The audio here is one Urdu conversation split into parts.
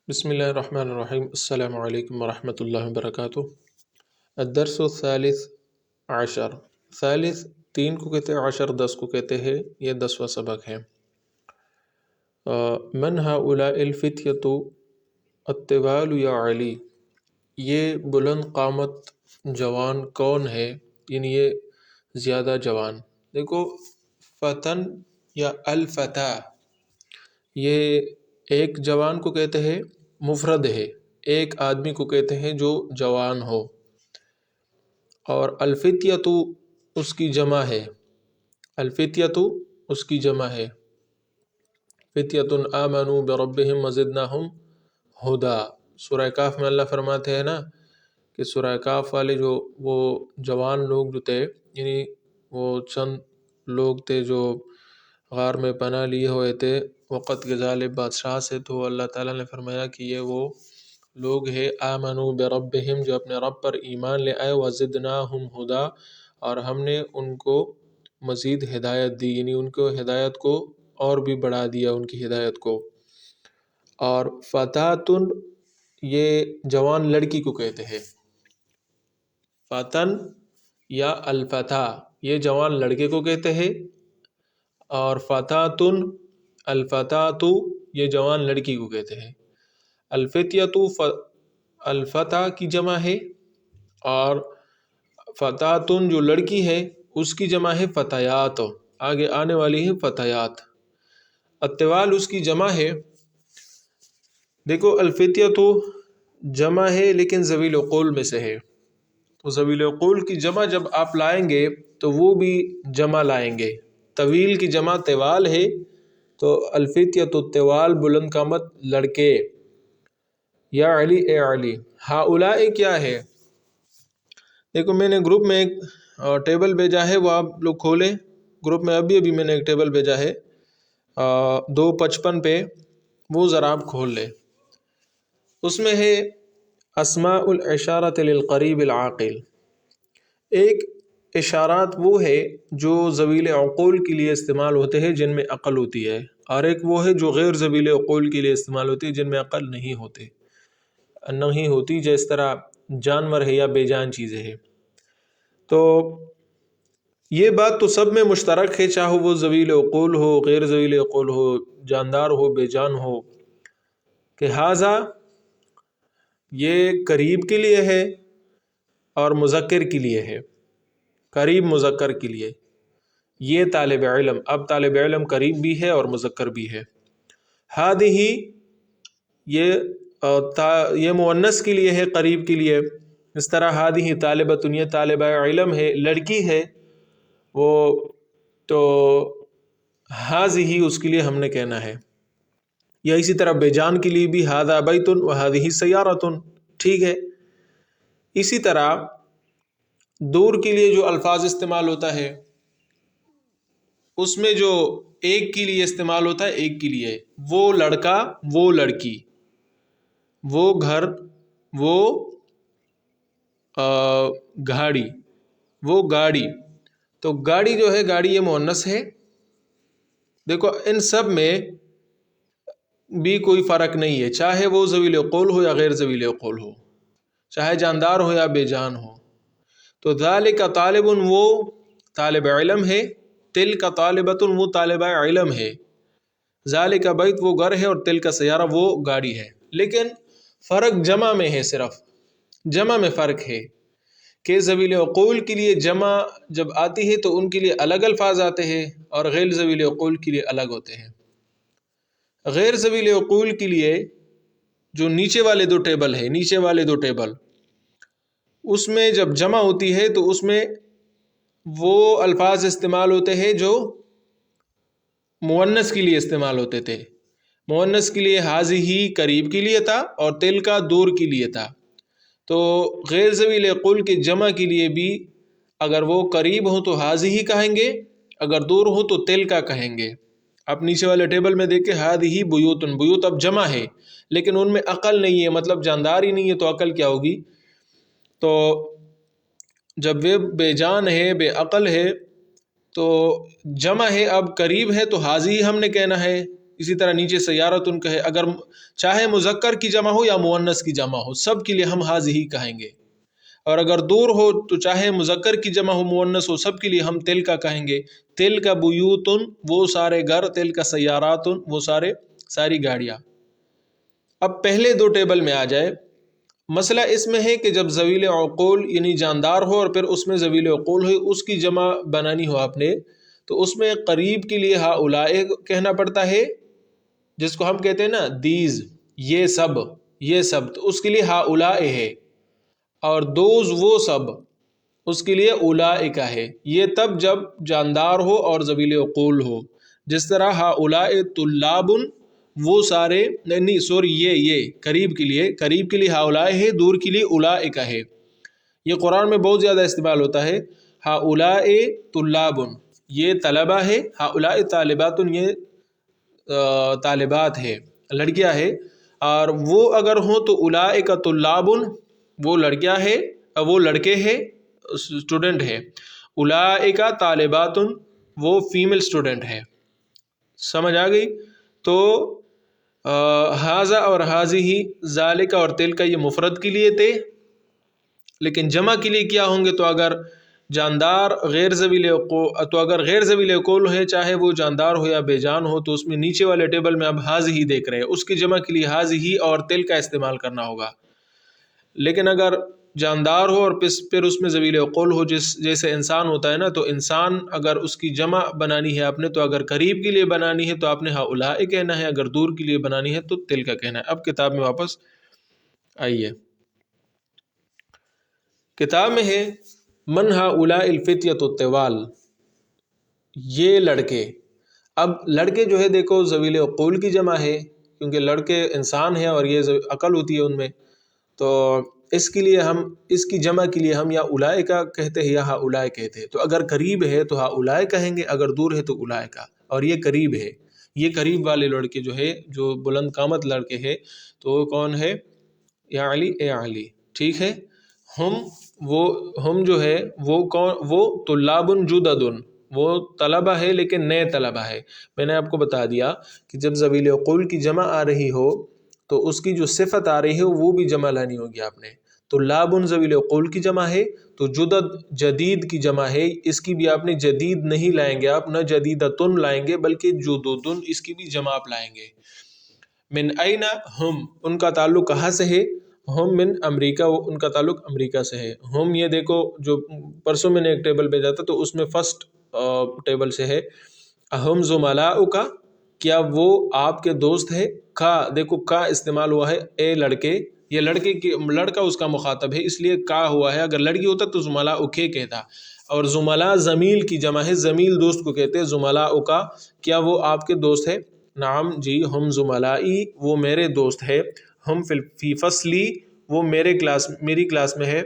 بسم اللہ الرحمن الرحیم۔ السلام علیکم ورحمۃ اللہ وبرکاتہ۔ الدرس الثالث عشر، ثالث 3 کو کہتے ہیں، عشر 10 کو کہتے ہیں، یہ 10واں سبق ہے۔ من هؤلاء الفتیۃ الطوال یا علی، یہ بلند قامت جوان کون ہے، یعنی یہ زیادہ جوان۔ دیکھو فتن یا الفتح، یہ ایک جوان کو کہتے ہیں، مفرد ہے، ایک آدمی کو کہتے ہیں جو جوان ہو، اور الفتیۃ اس کی جمع ہے، الفتیۃ اس کی جمع ہے، فتیۃ آمنوا بربہم وزدناہم ہدی۔ سورہ کہف میں اللہ فرماتے ہیں نا کہ سورہ کہف والے جو وہ جوان لوگ جو تھے، یعنی وہ چند لوگ تھے جو غار میں پناہ لیے ہوئے تھے وقت کے ظالم بادشاہ سے، تو اللہ تعالیٰ نے فرمایا کہ یہ وہ لوگ ہیں آمنوا بربہم، جو اپنے رب پر ایمان لے آئے، وزدناہم ہدی، اور ہم نے ان کو مزید ہدایت دی، یعنی ان کو ہدایت کو اور بھی بڑھا دیا، ان کی ہدایت کو۔ اور فتاتن، یہ جوان لڑکی کو کہتے ہیں، فتن یا الفتح یہ جوان لڑکے کو کہتے ہیں، اور فتاتن الفتات یہ جوان لڑکی کو کہتے ہیں۔ الفتیۃ الفتح کی جمع ہے، اور فتاتن جو لڑکی ہے اس کی جمع ہے فتیات، آگے آنے والی ہے فتیات۔ الطوال اس کی جمع ہے، دیکھو الفتیۃ جمع ہے لیکن ذوی العقول میں سے ہے، تو ذوی العقول کی جمع جب آپ لائیں گے تو وہ بھی جمع لائیں گے۔ طویل کی جمع طوال ہے، تو الفتیۃ الطوال بلند قامت لڑکے۔ یا علی، اے علی۔ ہؤلاء کیا ہے، دیکھو میں نے گروپ میں ایک ٹیبل بھیجا ہے، وہ آپ لوگ کھولیں گروپ میں، ابھی میں نے ایک ٹیبل بھیجا ہے 255 پہ، وہ ذرا آپ کھول لیں۔ اس میں ہے اسماء الاشارۃ للقریب العاقل، ایک اشارات وہ ہے جو ذویل عقول کے لیے استعمال ہوتے ہیں جن میں عقل ہوتی ہے، اور ایک وہ ہے جو غیر ذویل عقول کے لیے استعمال ہوتی ہے جن میں عقل نہیں ہوتی، جس طرح جانور ہے یا بے جان چیزیں ہیں۔ تو یہ بات تو سب میں مشترک ہے، چاہے وہ ذویل عقول ہو، غیر ذویل عقول ہو، جاندار ہو، بے جان ہو، کہ ھذا یہ قریب کے لیے ہے اور مذکر کے لیے ہے، قریب مذکر کے لیے، یہ طالب علم، اب طالب علم قریب بھی ہے اور مذکر بھی ہے۔ ھذہ یہ مؤنث کے لیے ہے، قریب کے لیے، اس طرح ھذہ طالبۃ، یہ طالبہ علم ہے، لڑکی ہے وہ، تو ھذہ اس کے لیے ہم نے کہنا ہے۔ یا اسی طرح بے جان کے لیے بھی ھذا بیت وھذہ سیارۃ، ٹھیک ہے۔ اسی طرح دور کے لیے جو الفاظ استعمال ہوتا ہے اس میں جو ایک کے لیے استعمال ہوتا ہے، ایک کے لیے، وہ لڑکا، وہ لڑکی، وہ گھر، وہ گاڑی، وہ گاڑی، تو گاڑی جو ہے، گاڑی یہ مؤنث ہے۔ دیکھو ان سب میں بھی کوئی فرق نہیں ہے، چاہے وہ ذویل عقول ہو یا غیر ذویل عقول ہو، چاہے جاندار ہو یا بے جان ہو۔ تو ذالک طالب، وہ طالب علم ہے، تلک طالبۃ، وہ طالبہ علم ہے، ذالک بیت، وہ گھر ہے، اور تلک سیارہ، وہ گاڑی ہے۔ لیکن فرق جمع میں ہے، صرف جمع میں فرق ہے کہ ذویل عقول کے لیے جمع جب آتی ہے تو ان کے لیے الگ الفاظ آتے ہیں، اور غیر ذویل عقول کے لیے الگ ہوتے ہیں۔ غیر ذویل عقول کے لیے جو نیچے والے دو ٹیبل، اس میں جب جمع ہوتی ہے تو اس میں وہ الفاظ استعمال ہوتے ہیں جو مؤنث کے لیے استعمال ہوتے تھے۔ مؤنث کے لیے ھذہ قریب کے لیے تھا، اور تلک دور کے لیے تھا۔ تو غیر ذویل عقول کے جمع کے لیے بھی اگر وہ قریب ہو تو ھذہ کہیں گے، اگر دور ہو تو تلک کہیں گے۔ آپ نیچے والے ٹیبل میں دیکھیں، ھذہ بیوت، بیوت اب جمع ہے لیکن ان میں عقل نہیں ہے، مطلب جاندار ہی نہیں ہے، تو عقل کیا ہوگی؟ تو جب وہ بے جان ہے، بے عقل ہے، تو جمع ہے، اب قریب ہے تو ھذہ ہم نے کہنا ہے، اسی طرح نیچے سیارتن کہے، اگر چاہے مذکر کی جمع ہو یا مؤنث کی جمع ہو سب کے لیے ہم حاضی کہیں گے، اور اگر دور ہو تو چاہے مذکر کی جمع ہو مؤنث ہو سب کے لیے ہم تل کا کہیں گے۔ تل کا بیوتن وہ سارے گھر، تل کا سیاراتن وہ ساری گاڑیاں۔ اب پہلے دو ٹیبل میں آ جائے، مسئلہ اس میں ہے کہ جب ذویل عقول یعنی جاندار ہو اور پھر اس میں ذویل عقول ہو، اس کی جمع بنانی ہو آپ نے، تو اس میں قریب کے لیے ہؤلاء کہنا پڑتا ہے، جس کو ہم کہتے ہیں نا دیز، یہ سب، تو اس کے لیے ہؤلاء ہے، اور دوز وہ سب، اس کے لیے اولئک ہے۔ یہ تب جب جاندار ہو اور ذویل عقول ہو، جس طرح ہؤلاء طلاب وہ سارے، نہیں سوری، یہ قریب کے لیے ہؤلاء ہے، دور کے لیے اولئک ہے۔ یہ قرآن میں بہت زیادہ استعمال ہوتا ہے۔ ہؤلاء طلاب یہ طلبہ ہے، ہؤلاء طالبات یہ طالبات ہے، لڑکیاں ہے، اور وہ اگر ہوں تو اولئک طلاب وہ لڑکیاں ہے، وہ لڑکے ہیں، اسٹوڈنٹ ہے، اولئک طالبات وہ فیمیل اسٹوڈنٹ ہے۔ سمجھ آ گئی؟ تو ہاذا اور حاذی، ذالک اور تلک یہ مفرد کے لیے تھے، لیکن جمع کے لیے کیا ہوں گے؟ تو اگر جاندار غیر ذویل عقول ہے، چاہے وہ جاندار ہو یا بے جان ہو، تو اس میں نیچے والے ٹیبل میں اب حاذی دیکھ رہے ہیں، اس کی جمع کے لیے حاذی اور تلک کا استعمال کرنا ہوگا۔ لیکن اگر جاندار ہو اور پھر اس میں ذویل عقول ہو، جیسے انسان ہوتا ہے نا، تو انسان اگر اس کی جمع بنانی ہے آپ نے، تو اگر قریب کے لیے بنانی ہے تو آپ نے ہؤلاء کہنا ہے، اگر دور کے لیے بنانی ہے تو تلک کہنا ہے۔ اب کتاب میں واپس آئیے، کتاب میں ہے من ہؤلاء الفتیۃ الطوال، یہ لڑکے۔ اب لڑکے جو ہے دیکھو ذویل عقول کی جمع ہے، کیونکہ لڑکے انسان ہیں اور یہ عقل ہوتی ہے ان میں، تو اس کے لیے ہم اس کی جمع کے لیے ہم یا اولئک کہتے ہیں یا ہؤلاء کہتے ہیں۔ تو اگر قریب ہے تو ہؤلاء کہیں گے، اگر دور ہے تو اولئک، اور یہ قریب ہے، یہ قریب والے لڑکے جو ہے، جو بلند قامت لڑکے ہیں، تو وہ کون ہے؟ یا علی، اے علی، ٹھیک ہے۔ ہم جو ہے وہ طلاب جدد، وہ طلبہ ہے لیکن نئے طلبہ ہے۔ میں نے آپ کو بتا دیا کہ جب ذویل عقول کی جمع آ رہی ہو تو اس کی جو صفت آ رہی ہے وہ بھی جمع لانی ہوگی آپ نے۔ طلاب ذویل عقول کی جمع ہے، تو جدد جدید کی جمع ہے، اس کی بھی آپ نے جدید نہیں لائیں گے، آپ نہ جدیدتن لائیں گے بلکہ جدودن، اس کی بھی جمع آپ لائیں گے۔ من این ہم، ان کا تعلق کہاں سے ہے؟ ہم من امریکہ، ان کا تعلق امریکہ سے ہے۔ ہم یہ دیکھو جو پرسوں میں نے ایک ٹیبل بھیجا تھا تو اس میں فرسٹ ٹیبل سے ہے۔ اہم زملاؤک، کیا وہ آپ کے دوست ہے؟ کا، دیکھو کا استعمال ہوا ہے، اے لڑکے، یہ لڑکا اس کا مخاطب ہے اس لیے کا ہوا ہے، اگر لڑکی ہوتا تو زملاؤک کہتا، اور زملا زمیل کی جمع ہے، زمیل دوست کو کہتے ہیں۔ زملاؤک کیا وہ آپ کے دوست ہے؟ نعم جی، ہم زملائی وہ میرے دوست ہے، ہم فی فصلی وہ میری کلاس میں ہے،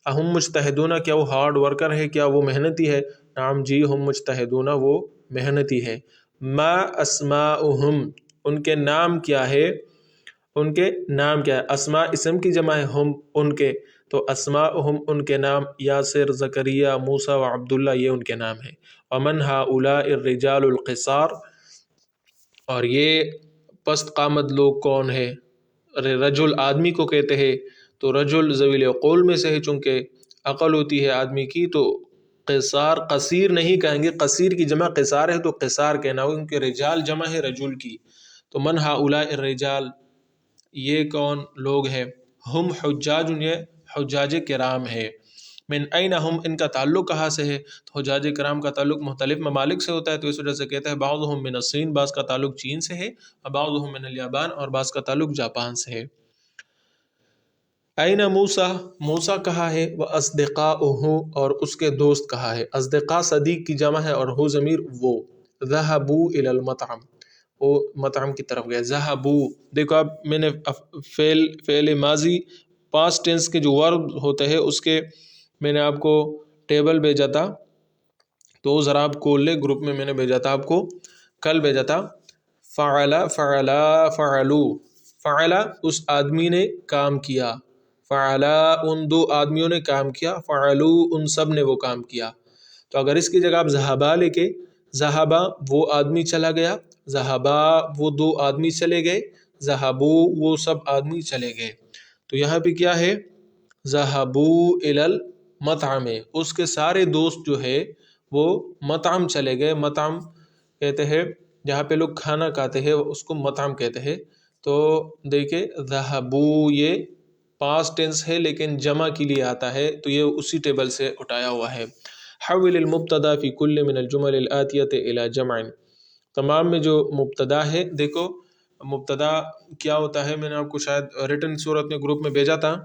ہم مجتہدون کیا وہ ہارڈ ورکر ہے، کیا وہ محنتی ہے؟ نعم جی، ہم مجتہدون وہ محنتی ہے۔ ما اسماؤہم، ان کے نام کیا ہے؟ ان کے نام کیا ہے؟ اسماء اسم کی جمع ہے، ہم ان کے، تو اسماؤہم ان کے نام، یاسر، زکریہ، موسیٰ و عبداللہ، یہ ان کے نام ہیں۔ ومن ہؤلاء الرجال القصار، اور یہ پست قامت لوگ کون ہے؟ رجل آدمی کو کہتے ہیں، تو رجل ذویل عقول میں سے ہے، چونکہ عقل ہوتی ہے آدمی کی، تو قصار قصیر نہیں کہیں گے، قصیر کی جمع قصار ہے تو قصار کہنا ہوگا، کیونکہ رجال جمع ہے رجل کی۔ تو من ہؤلاء الرجال، یہ کون لوگ ہیں؟ ہم حجاج، یہ حجاج کرام ہے۔ من این ہم، ان کا تعلق کہاں سے ہے؟ تو حجاج کرام کا تعلق مختلف ممالک سے ہوتا ہے، تو اس وجہ سے کہتا ہے بعضهم من الصین، بعض کا تعلق چین سے ہے، بعضهم من الیابان، اور بعض کا تعلق جاپان سے ہے۔ این موسیٰ، موسیٰ کہاں ہے؟ واصدقاؤہ، اور اس کے دوست کہاں ہے؟ اصدقاء صدیق کی جمع ہے اور ہو ضمیر وہ۔ ذهبوا الی المطعم، وہ مطعم کی طرف گئے۔ ذهبوا، دیکھو اب میں نے فعل ماضی پاسٹ ٹینس کے جو ورب ہوتے ہیں اس کے میں نے آپ کو ٹیبل بھیجا تھا، تو ذرا آپ کھول لیں، گروپ میں نے بھیجا تھا آپ کو، کل بھیجا تھا۔ فعل، فعلا، فعلوا، فعل اس آدمی نے کام کیا، فعلا ان دو آدمیوں نے کام کیا، فعلوا ان سب نے وہ کام کیا۔ تو اگر اس کی جگہ آپ ذہبا لے کے ذہبا وہ آدمی چلا گیا، ذہبا وہ دو آدمی چلے گئے، ذہبو وہ سب آدمی چلے گئے۔ تو یہاں پہ کیا ہے؟ ذہبو الی المطعم، اس کے سارے دوست جو ہے وہ مطعم چلے گئے۔ مطعم کہتے ہیں جہاں پہ لوگ کھانا کھاتے ہیں اس کو مطعم کہتے ہیں۔ تو دیکھیں ذہبو یہ پاسٹ ٹینس ہے لیکن جمع کے لیے آتا ہے، تو یہ اسی ٹیبل سے اٹھایا ہوا ہے۔ حول المبتدا فی کل من الجمل الآتیۃ الی جمع، تمام میں جو مبتدا ہے، دیکھو مبتدا کیا ہوتا ہے، میں نے آپ کو شاید ریٹن صورت میں گروپ میں بھیجا تھا،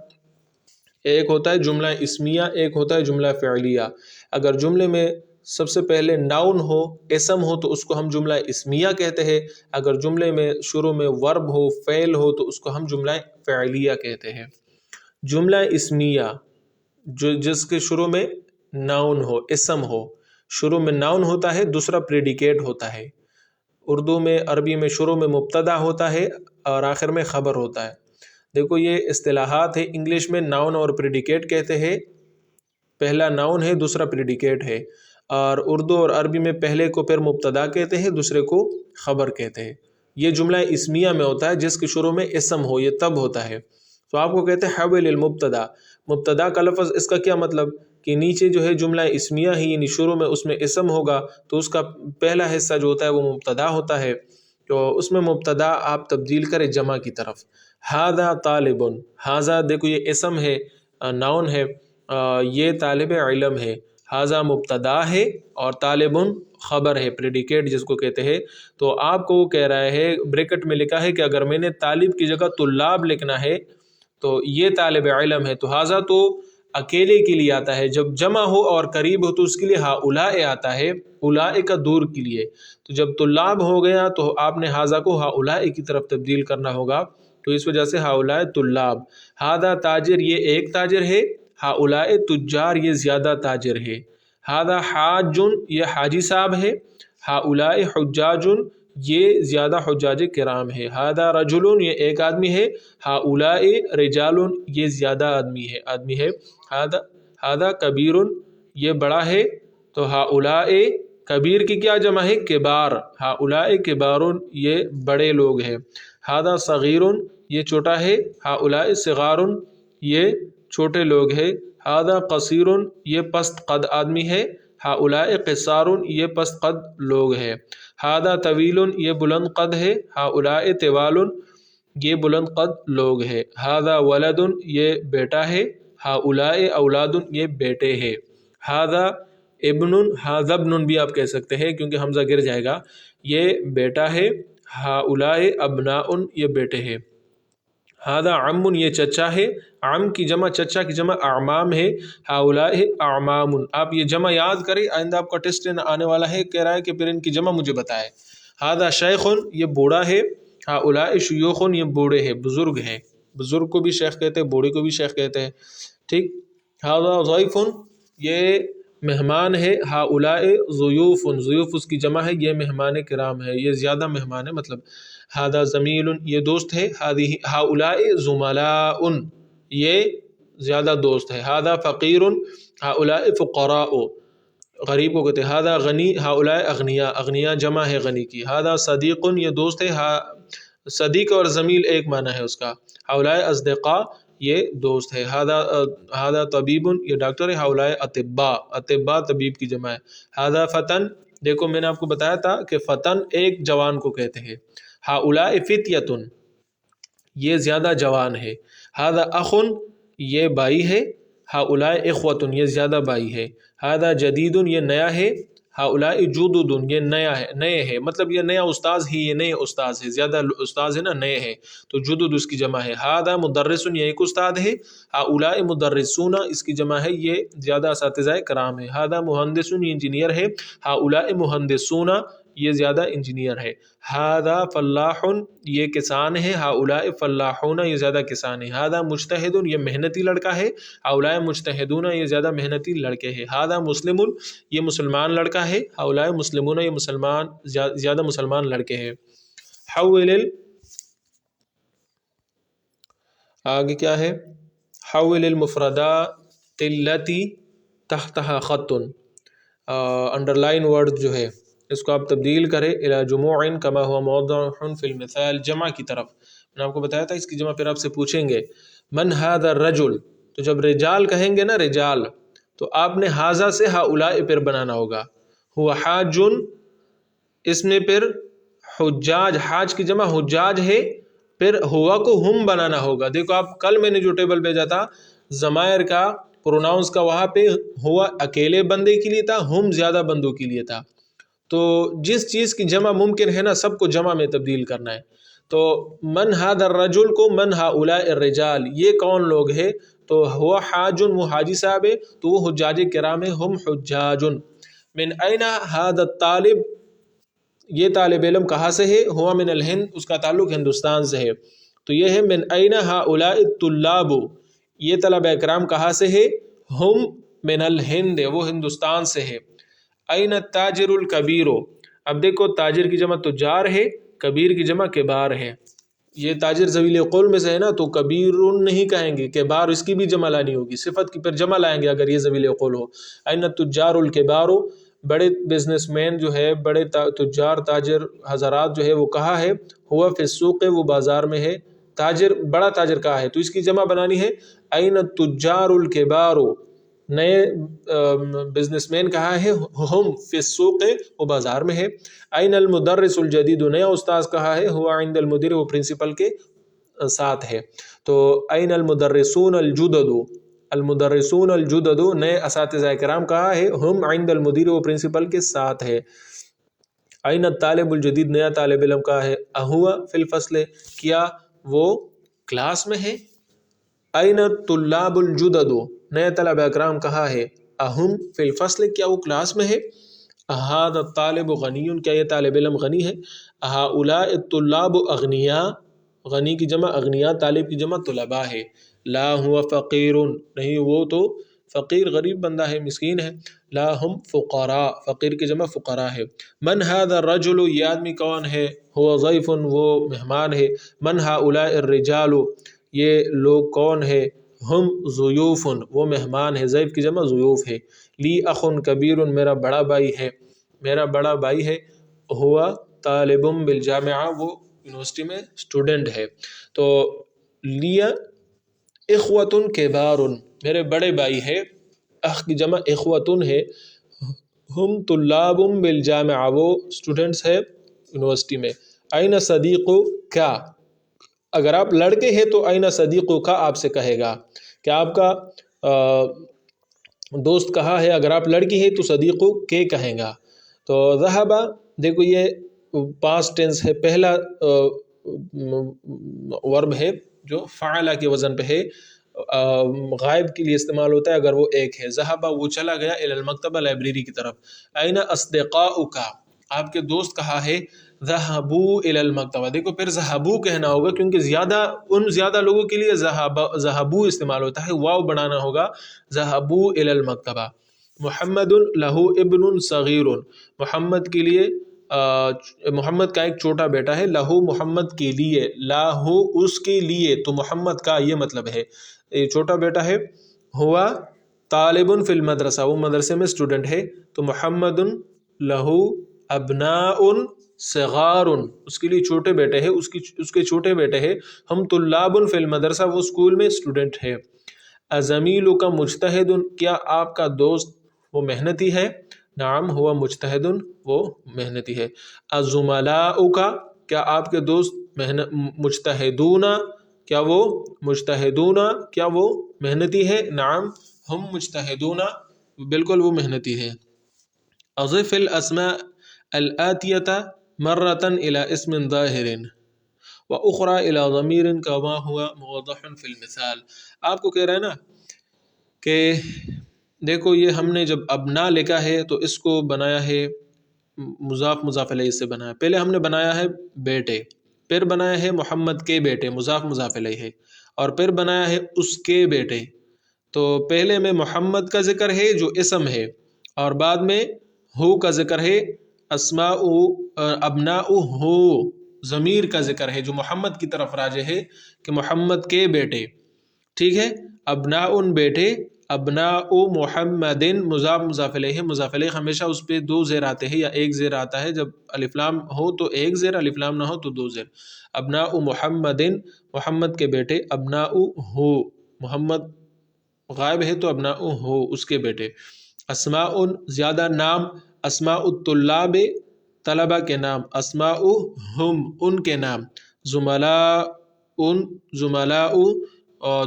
ایک ہوتا ہے جملہ اسمیہ، ایک ہوتا ہے جملہ فعلیہ۔ اگر جملے میں سب سے پہلے ناؤن ہو، اسم ہو، تو اس کو ہم جملہ اسمیہ کہتے ہیں۔ اگر جملے میں شروع میں ورب ہو، فعل ہو، تو اس کو ہم جملہ فعلیہ کہتے ہیں۔ جملہ اسمیہ جس کے شروع میں ناؤن ہو، اسم ہو، شروع میں ناؤن ہوتا ہے، دوسرا پریڈیکیٹ ہوتا ہے۔ اردو میں، عربی میں شروع میں مبتدا ہوتا ہے اور آخر میں خبر ہوتا ہے۔ دیکھو یہ اصطلاحات ہے، انگلش میں ناؤن اور پریڈیکیٹ کہتے ہیں، پہلا ناؤن ہے دوسرا پریڈیکیٹ ہے، اور اردو اور عربی میں پہلے کو پھر مبتدا کہتے ہیں، دوسرے کو خبر کہتے ہیں۔ یہ جملہ اسمیہ میں ہوتا ہے جس کے شروع میں اسم ہو، یہ تب ہوتا ہے۔ تو آپ کو کہتے ہیں حول المبتدا، مبتدا کا لفظ، اس کا کیا مطلب کہ نیچے جو ہے جملہ اسمیہ ہی، یعنی شروع میں اس میں اسم ہوگا تو اس کا پہلا حصہ جو ہوتا ہے وہ مبتدا ہوتا ہے، تو اس میں مبتدا آپ تبدیل کریں جمع کی طرف۔ ھذا طالب، ھذا دیکھو یہ اسم ہے، ناؤن ہے، یہ طالب علم ہے۔ ھذا مبتدا ہے اور طالب خبر ہے، پریڈیکیٹ جس کو کہتے ہیں۔ تو آپ کو وہ کہہ رہا ہے، بریکٹ میں لکھا ہے کہ اگر میں نے طالب کی جگہ طلاب لکھنا ہے تو یہ طالب علم ہے، تو ھذا تو اکیلے کے لیے آتا ہے، جب جمع ہو اور قریب ہو تو اس کے لیے ہؤلاء آتا ہے، اولئک دور کے لیے۔ تو جب طلاب ہو گیا تو آپ نے ھذا کو ہؤلاء کی طرف تبدیل کرنا ہوگا، تو اس وجہ سے ہؤلاء طلاب۔ ھذا تاجر، یہ ایک تاجر ہے، ہؤلاء تجار، یہ زیادہ تاجر ہے۔ ھذا حاج، یہ حاجی صاحب ہے، ہؤلاء حجاج، یہ زیادہ حجاج کرام ہے۔ ھذا رجل، یہ ایک آدمی ہے، ہؤلاء رجال، یہ زیادہ آدمی ہے۔ ھذا کبیر، یہ بڑا ہے، تو ہؤلاء کبیر کی کیا جمع ہے؟ کبار، ہؤلاء کبار، یہ بڑے لوگ ہیں۔ ھذا صغیر، یہ چھوٹا ہے، ہؤلاء صغار، یہ چھوٹے لوگ ہیں۔ ھذا قصیر، یہ پست قد آدمی ہے، ہؤلاء قصار، یہ پست قد لوگ ہیں۔ ھذا طویل، یہ بلند قد ہے، ہؤلاء طوال، یہ بلند قد لوگ ہیں۔ ھذا ولد، یہ بیٹا ہے، ہؤلاء اولاد، یہ بیٹے ہیں۔ ھذا ابن، ھذا ابن بھی آپ کہہ سکتے ہیں کیونکہ حمزہ گر جائے گا، یہ بیٹا ہے، ہؤلاء ابناء، یہ بیٹے ہیں۔ ھذا عم، یہ چچا ہے، عم کی جمع، چچا کی جمع اعمام ہے، ہؤلاء اعمام۔ آپ یہ جمع یاد کریں، آئندہ آپ کا ٹیسٹ آنے والا ہے، کہہ رہا ہے کہ پھر ان کی جمع مجھے بتائے۔ ھذا شیخ، یہ بوڑھا ہے، ہؤلاء شیوخ، یہ بوڑھے ہیں، بزرگ ہیں، بزرگ کو بھی شیخ کہتے ہیں، بوڑھے کو بھی شیخ کہتے ہیں، ٹھیک۔ ھذا ضیف، یہ مہمان ہے، ہؤلاء ضیوف، ضیوف اس کی جمع ہے، یہ مہمان کرام ہے، یہ زیادہ مہمان ہے مطلب۔ ھذا زمیل، یہ دوست ہے، ہؤلاء زملاء، یہ زیادہ دوست ہے۔ ھذا فقیر، ہؤلاء فقراء، غریب کو کہتے ہیں۔ ھذا غنی، ہؤلاء اغنیاء، اغنیاء جمع ہے غنی کی۔ ھذا صدیق، یہ دوست ہے، صدیق اور زمیل ایک معنی ہے اس کا، ہؤلاء اصدقاء، یہ دوست ہے۔ ھذا طبیب، یہ ڈاکٹر ہے، ہؤلاء اطباء، اطباء طبیب کی جمع ہے۔ ھذا فتن، دیکھو میں نے آپ کو بتایا تھا کہ فتن ایک جوان کو کہتے ہیں۔ ہؤلاء فتیۃ، یہ زیادہ جوان ہے۔ ھذا اخ، یہ بھائی ہے، ہؤلاء اخوۃ، یہ زیادہ بھائی ہے۔ ھذا جدید، یہ نیا ہے، ہؤلاء جدد، یہ نئے ہے، مطلب یہ نیا استاذ ہی، یہ نئے استاذ ہے، زیادہ استاذ ہے نا، نئے ہیں، تو جدد اس کی جمع ہے۔ ھذا مدرس، یہ ایک استاد ہے، ہؤلاء مدرسون، اس کی جمع ہے، یہ زیادہ اساتذہ کرام ہے۔ ھذا مہندس، یہ انجینئر ہے، ہؤلاء مہندسون، یہ زیادہ انجینئر ہے۔ ھذا فلاح، یہ کسان ہے، ہؤلاء فلاحون، یہ زیادہ کسان ہے۔ ھذا مجتہد، یہ محنتی لڑکا ہے، ہؤلاء مجتہدون، یہ زیادہ محنتی لڑکے ہیں۔ ھذا مسلم، یہ مسلمان لڑکا ہے، ہؤلاء مسلمون، یہ زیادہ مسلمان لڑکے ہیں۔ حول، آگے کیا ہے؟ حول المفردات التی تحتها خط، انڈر لائن ورڈ جو ہے اس کو آپ تبدیل کریں الی جموع کما هو موضع فی المثال، جمع کی طرف. میں نے آپ کو بتایا تھا اس کی جمع پھر آپ سے پوچھیں گے من هذا الرجل، تو جب رجال کہیں گے نا رجال، تو آپ نے ہاذا سے ہؤلاء پھر بنانا ہوگا. ہوا حاج، اس میں پھر حجاج، حاج کی جمع حجاج ہے، پھر ہوا کو ہم بنانا ہوگا. دیکھو آپ کل میں نے جو ٹیبل بھیجا تھا ضمائر کا، پروناؤنس کا، وہاں پہ ہوا اکیلے بندے کے لیے تھا، ہم زیادہ بندوں کے لیے تھا. تو جس چیز کی جمع ممکن ہے نا سب کو جمع میں تبدیل کرنا ہے. تو من هذا الرجل کو من هؤلاء الرجال، یہ کون لوگ ہیں؟ تو ہوا حاج، وہ حاجی صاحب ہے، تو وہ حجاج کرام ہے، ہم حجاج. من این هذا الطالب، یہ طالب علم کہاں سے ہے؟ ہوا من الہند، اس کا تعلق ہندوستان سے ہے. تو یہ ہے من این هؤلاء الطلاب، یہ طلبہ اکرام کہاں سے ہے؟ ہم من الہند، وہ ہندوستان سے ہے. این التاجر الکبیر، اب دیکھو تاجر کی جمع تجار ہے، کبیر کی جمع کبار ہے. یہ تاجر ذویل قول میں سے ہے نا، تو کبیر نہیں کہیں گے، کبار اس کی بھی جمع لانی ہوگی، صفت کی پھر جمع لائیں گے اگر یہ ذویل قول ہو. این التجار الکبار، بڑے بزنس مین جو ہے، بڑے تجار تاجر حضرات جو ہے وہ کہاں ہے؟ ہوا فی السوق، وہ بازار میں ہے. تاجر بڑا تاجر کہاں ہے؟ تو اس کی جمع بنانی ہے این التجار الکبار، نئے بزنس مین کہاں ہے؟ ہم فی السوق، وہ بازار میں ہے. این المدرس الجدید، نیا استاذ کہاں ہے؟ ہوا عند المدیر، وہ پرنسپل کے ساتھ ہے. تو این المدرسون الجدد، المدرسون الجدد، نئے اساتذہ کرام کہاں ہے؟ ہم عند المدیر، وہ پرنسپل کے ساتھ ہے. این الطالب الجدید، نیا طالب علم کہاں ہے؟ اہوا فی الفصل، کیا وہ کلاس میں ہے؟ این الطلاب الجدد، نئے طلبہ اکرام کہاں ہے؟ اہم فی الفصل، کیا وہ کلاس میں ہے؟ اہذا الطالب غنی، کیا یہ طالب علم غنی ہے؟ ہؤلاء الطلاب اغنیاء، غنی کی جمع اغنیاء، طالب کی جمع طلباء ہے. لا ہوا فقیر، نہیں وہ تو فقیر غریب بندہ ہے، مسکین ہے. لا ہم فقراء، فقیر کی جمع فقراء ہے. من هذا الرجل، یہ آدمی کون ہے؟ هو ضیف، وہ مہمان ہے. من هؤلاء الرجال، یہ لوگ کون ہے؟ ہم ضیوف، وہ مہمان ہے. ضیف کی جمع ضیوف ہے. لی اخ کبیر، میرا بڑا بھائی ہے، میرا بڑا بھائی ہے. ہوا طالب بالجامعہ، وہ یونیورسٹی میں اسٹوڈنٹ ہے. تو لیا اخوۃ کبار، میرے بڑے بھائی ہے. اخ کی جمع اخوۃ ہے. ہم طلاب بالجامعہ، وہ اسٹوڈنٹس ہے یونیورسٹی میں. این صدیق کا، اگر آپ لڑکے ہیں تو این صدیق کا آپ سے کہے گا کہ آپ کا دوست کہاں ہے. اگر آپ لڑکی ہے تو صدیق کے کہیں گا. تو ذهب، دیکھو یہ پاسٹ ٹینس ہے، پہلا ورب ہے جو فعل کے وزن پہ ہے، غائب کے لیے استعمال ہوتا ہے اگر وہ ایک ہے. ذهب، وہ چلا گیا، الی المکتبہ، لائبریری کی طرف. این اصدقاؤک، آپ کے دوست کہاں ہے؟ ذهبوا الی المکتبہ، دیکھو پھر ذهبوا کہنا ہوگا کیونکہ زیادہ لوگوں کے لیے ذهبوا استعمال ہوتا ہے، واو بنانا ہوگا. ذهبوا الی المکتبہ. محمد له ابن صغیر، محمد کے لیے محمد کا ایک چھوٹا بیٹا ہے. لہو، محمد کے لیے، لاہو اس کے لیے، تو محمد کا یہ مطلب ہے چھوٹا بیٹا ہے. ہوا طالب فی المدرسہ، وہ مدرسے میں اسٹوڈنٹ ہے. تو محمد لہو ابناء صغار، اس کے لیے چھوٹے بیٹے ہیں، اس کے چھوٹے بیٹے ہیں. ہم طلاب فی المدرسہ، وہ اسکول میں اسٹوڈنٹ ہے. ازمیل کا مجتہد، کیا آپ کا دوست وہ محنتی ہے؟ نعم ہوا مجتہد، وہ محنتی ہے. الزملاء کا، کیا آپ کے دوست مجتہدون، کیا وہ مجتہدون، کیا وہ محنتی ہے؟ نعم ہم مجتہدون، بالکل وہ محنتی ہے. اضف الاسماء الآتیۃ مرۃ الی اسم ظاہر واخری الی ضمیر کما ہوا موضح فی المثال. آپ کو کہہ رہا ہے نا کہ دیکھو یہ ہم نے جب ابنا لکھا ہے تو اس کو بنایا ہے مضاف مضاف الیہ سے بنایا. پہلے ہم نے بنایا ہے بیٹے، پھر بنایا ہے محمد کے بیٹے، مضاف مضاف الیہ ہے، اور پھر بنایا ہے اس کے بیٹے. تو پہلے میں محمد کا ذکر ہے جو اسم ہے، اور بعد میں ہو کا ذکر ہے، اسماء ابناء ہو ضمیر کا ذکر ہے جو محمد کی طرف راجع ہے کہ محمد کے بیٹے. ٹھیک ہے، ابناء بیٹے، ابناء محمد مضاف مضاف الیہ، مضاف الیہ ہمیشہ اس پہ دو زیر آتے ہیں یا ایک زیر آتا ہے، جب الف لام ہو تو ایک زیر، الف لام نہ ہو تو دو زیر. ابناء محمد، محمد کے بیٹے. ابناء ہو، محمد غائب ہے تو ابناء ہو اس کے بیٹے. اسماء زیادہ نام. اسماء الطلاب طلبہ کے نام. اسماء ہم ان کے نام. زملاء زملاء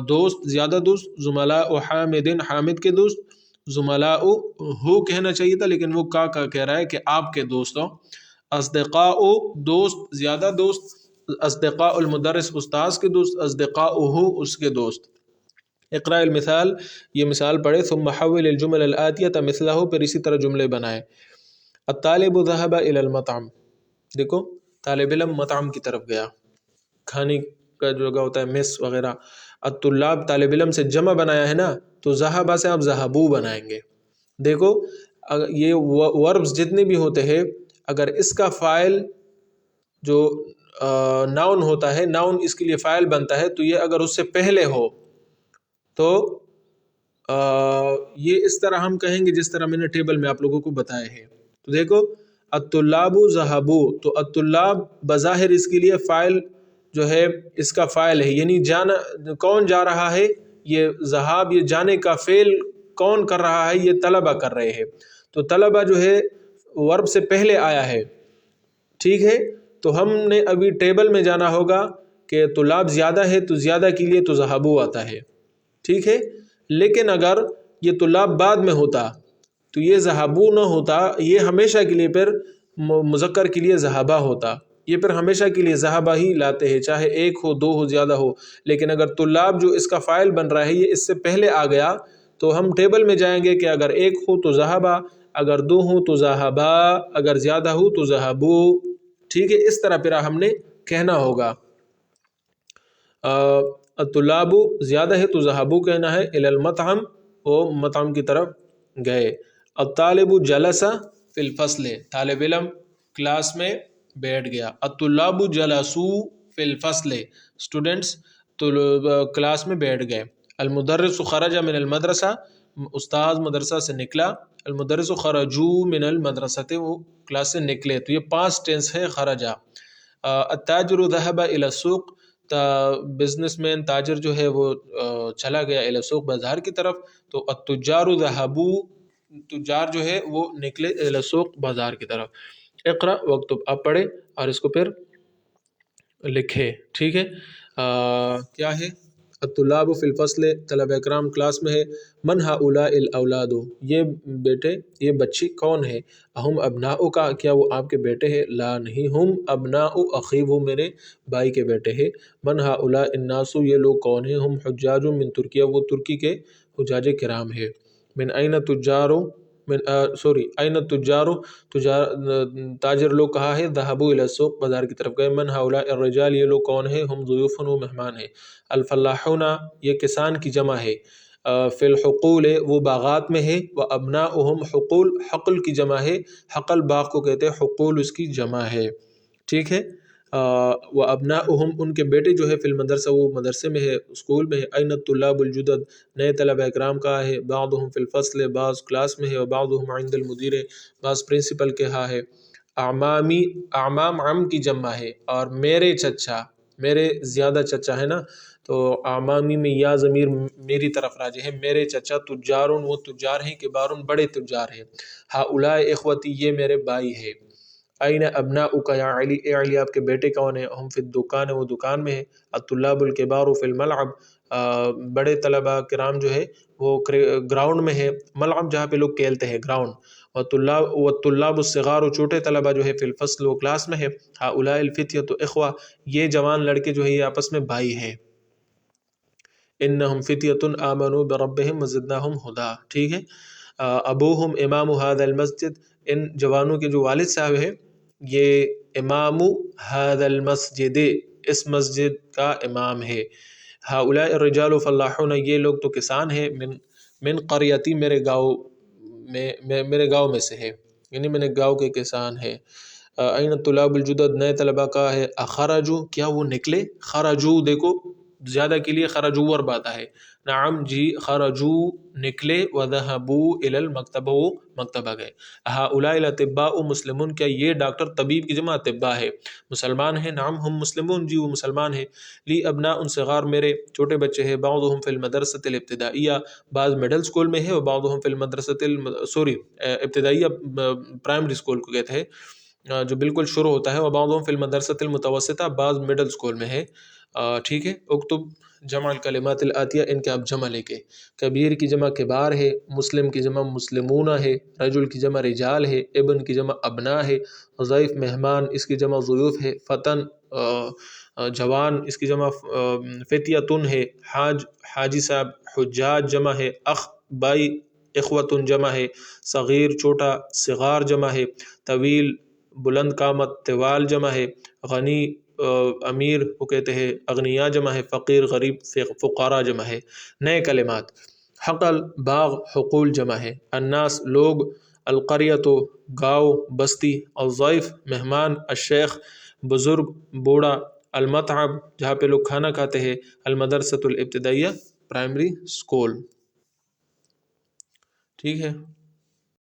دوست زیادہ دوست. زملاء حامد حامد کے دوست. زملاء ہو کہنا چاہیے تھا لیکن وہ کا کہہ رہا ہے کہ آپ کے دوستوں. اصدقاء دوست زیادہ دوست. اصدقاء المدرس استاذ کے دوست. اصدقاؤہ اس کے دوست. اقرأ المثال، یہ مثال پڑھے. ثم حول الجمل الآتیہ مثلہ، پھر اسی طرح جملے بنائے. الطالب ذهب الى المطعم، دیکھو طالب علم مطعم کی طرف گیا، کھانے کا جو جگہ ہوتا ہے میس وغیرہ. الطلاب طالب علم سے جمع بنایا ہے نا، تو ذهب سے آپ ذهبوا بنائیں گے. دیکھو یہ وربز جتنے بھی ہوتے ہیں، اگر اس کا فاعل جو ناؤن ہوتا ہے، ناؤن اس کے لیے فاعل بنتا ہے، تو یہ اگر اس سے پہلے ہو تو یہ اس طرح ہم کہیں گے جس طرح میں نے ٹیبل میں آپ لوگوں کو بتایا ہے. تو دیکھو الطلاب ذهبوا، تو الطلاب بظاہر اس کے لیے فاعل جو ہے اس کا فاعل ہے، یعنی جانا کون جا رہا ہے، یہ ذہاب یہ جانے کا فعل کون کر رہا ہے، یہ طلبہ کر رہے ہیں. تو طلبہ جو ہے ورب سے پہلے آیا ہے، ٹھیک ہے. تو ہم نے ابھی ٹیبل میں جانا ہوگا کہ طلاب زیادہ ہے تو زیادہ کے لیے تو ذهبوا آتا ہے، ٹھیک ہے. لیکن اگر یہ طلاب بعد میں ہوتا تو یہ ذهبوا نہ ہوتا، یہ ہمیشہ کے لیے پھر مذکر کے لیے ذهبا ہوتا. یہ پھر ہمیشہ کے لیے ذهبا ہی لاتے ہیں، چاہے ایک ہو دو ہو زیادہ ہو. لیکن اگر طلاب جو اس کا فاعل بن رہا ہے یہ اس سے پہلے آ گیا تو ہم ٹیبل میں جائیں گے کہ اگر ایک ہو تو ذهبا، اگر دو ہو تو ذهبا، اگر زیادہ ہو تو ذهبوا، ٹھیک ہے. اس طرح پھر ہم نے کہنا ہوگا. الطلاب زیادہ ہے تو ذهبوا کہنا ہے. الی المطعم، وہ مطعم کی طرف گئے. الطالب جلس فی الفصل، طالب علم کلاس میں بیٹھ گیا. الطلاب جلسوا فی الفصل، اسٹوڈنٹس کلاس میں بیٹھ گئے. المدرس خرج من المدرسہ، استاذ مدرسہ سے نکلا. المدرس خرجوا من المدرسہ، وہ کلاس سے نکلے. تو یہ پاسٹ ٹینس ہے خرجا. التاجر ذهب الى السوق، بزنس مین تاجر جو ہے وہ چلا گیا الى السوق بازار کی طرف. تو التجار ذهبوا، تجار جو ہے وہ نکلے الى السوق بازار کی طرف. اقرأ واکتب، آپ پڑھے اور اس کو پھر لکھے، ٹھیک ہے. کیا ہے؟ الطلاب فی الفصل، طلبہ اکرام کلاس میں ہے. من هؤلاء الاولاد، یہ بیٹے یہ بچی کون ہے؟ اہم ابناؤک، کیا وہ آپ کے بیٹے ہیں؟ لا نہیں، ہم ابناء اخی، وہ میرے بھائی کے بیٹے ہیں. من هؤلاء الناس، یہ لوگ کون ہیں؟ ہم حجاج من ترکیہ، وہ ترکی کے حجاج کرام ہے. من این تجار، این التجار، تاجر لوگ کہا ہے. ذهبوا الى السوق، بازار کی طرف گئے. من هؤلاء الرجال، یہ لوگ کون ہیں؟ ہم ضیوف، وہ مہمان ہیں. الفلاحون، یہ کسان کی جمع ہے. فی الحقول، وہ باغات میں ہے. وابناؤہم حقول، حقل کی جمع ہے. حقل باغ کو کہتے ہیں، حقول اس کی جمع ہے، ٹھیک ہے. وابناؤہم، ان کے بیٹے جو ہے. فی المدرسہ، وہ مدرسے میں ہے، اسکول میں ہے. این الطلاب الجدد، نئے طلبہ اکرام کہا ہے. بعضهم فی الفصل، بعض کلاس میں ہے. وبعضهم عند المدیر، بعض پرنسپل کے ہاں ہے. اعمامی، اعمام عم کی جمع ہے. اور میرے چچا، میرے زیادہ چچا ہے نا، تو اعمامی میں یا ضمیر میری طرف راجع ہے. میرے چچا تجارون، وہ تجار ہیں. کبارون، بڑے تجار ہیں. ہؤلاء اخوتی، یہ میرے بھائی ہے. این ابناؤک یا علی، اے علی آپ کے بیٹے کون ہیں؟ ہم فی الدکان، وہ دکان میں ہے. الطلاب الکبار فی الملعب، بڑے طلبہ کرام جو ہے وہ گراؤنڈ میں ہے. ملعب جہاں پہ لوگ کھیلتے ہیں، گراؤنڈ. والطلاب الصغار، چھوٹے طلبہ جو ہے. فی الفصل، وہ کلاس میں ہے. ہؤلاء الفتیۃ اخوہ، یہ جوان لڑکے جو ہے یہ آپس میں بھائی ہیں. انہم فتیۃ آمنوا بربہم وزدناہم ہدی، ٹھیک ہے. ابوہم امام ھذا المسجد، ان جوانوں کے جو والد صاحب ہیں یہ امام ھذا المسجد، اس مسجد کا امام ہے. ہؤلاء الرجال فلاحون، یہ لوگ تو کسان ہیں. من قریتی، میرے گاؤں میں سے ہے، یعنی میرے گاؤں کے کسان ہیں. این الطلاب الجدد، نئے طلبہ کا ہے. اخرجوا، کیا وہ نکلے؟ خرجوا، دیکھو زیادہ کے لیے خرجو ورب آتا ہے. نعم جی خرجو نکلے، وذهبوا الى المکتب وہ مکتبہ گئے. هؤلاء الاطباء مسلمون کیا یہ ڈاکٹر طبیب کی جمع اطباء ہے مسلمان ہیں. نعم ہم مسلمون جی وہ مسلمان ہیں. لی ابناء صغار میرے چھوٹے بچے ہیں. بعضهم فی المدرسۃ الابتدائیہ بعض مڈل اسکول میں ہے، وبعضهم فی المدرسۃ ابتدائیہ پرائمری اسکول کو کہتے ہیں جو بالکل شروع ہوتا ہے. وبعضهم فی المدرسۃ المتوسطہ بعض مڈل اسکول میں ہے. ٹھیک ہے. اکتب جمع الکلمات الآتیہ، ان کے آپ جمع لے کے. کبیر کی جمع کبار ہے، مسلم کی جمع مسلمون ہے، رجل کی جمع رجال ہے، ابن کی جمع ابنا ہے، ضیف مہمان اس کی جمع ضیوف ہے، فتن جوان اس کی جمع فتیتن ہے، حاج حاجی صاحب، حجاج جمع ہے، اخ بائی اخوتن جمع ہے، صغیر چھوٹا، صغار جمع ہے، طویل بلند قامت، طوال جمع ہے، غنی امیر وہ کہتے ہیں اغنیا جمع ہے، فقیر غریب فقراء جمع ہے. نئے کلمات. حقل باغ، حقول جمع ہے. الناس لوگ، القریۃ گاؤں بستی، الضیف مہمان، الشیخ بزرگ بوڑھا، المطعم جہاں پہ لوگ کھانا کھاتے ہیں، المدرسۃ الابتدائیہ پرائمری اسکول. ٹھیک ہے.